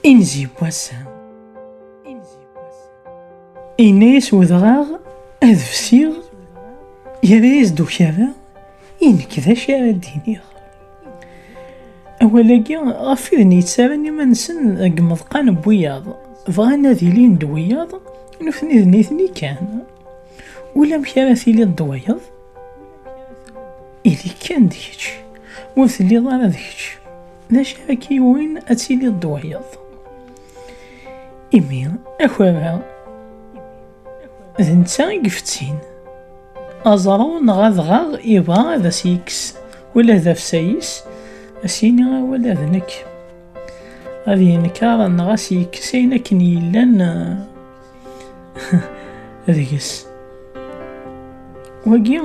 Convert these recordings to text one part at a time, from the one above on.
إنزي بواسا إناس وذغاغ أذفسيغ يريز دو كذا إنك ذا شارع دينيغ أولاكي غفيذني يتسارني منسن قمضقان بوياض فغانا ذي لين دوياض نفني ذنيثني كان ولا مكارا ثيلي الدوياض إذي كان ديكش وثلي ضارا ديكش ذا شاكي وين أتيلي الدوياض إمي أخوابا ذنتا قفتين أزرون غاضغاغ إبغا ذا سيكس ولا ذا فسايس أسيني ولا ذنك غادي نكار نغا سيكس أين كني لان ذيكس وكي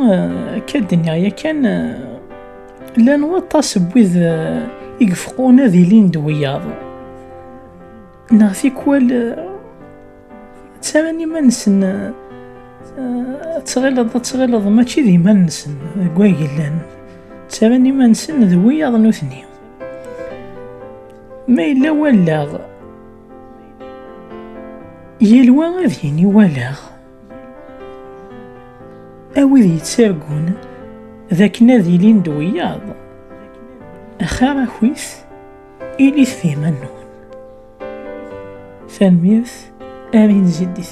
كالدنيا يا كان لان وطاس بوذ يقفقونا ذي لين دوياض نغفي كوال تسامني منسن تغلظ ماشي ذي منسن كواكي لان تسامني منسن ذوياض نوثني ما إلا ولاغ يلوى غاديني ولاغ أوذ يتسارقون ذاك نادي لين دوياض أخا أخويث إلي في منون ثانميرث آمين زيدي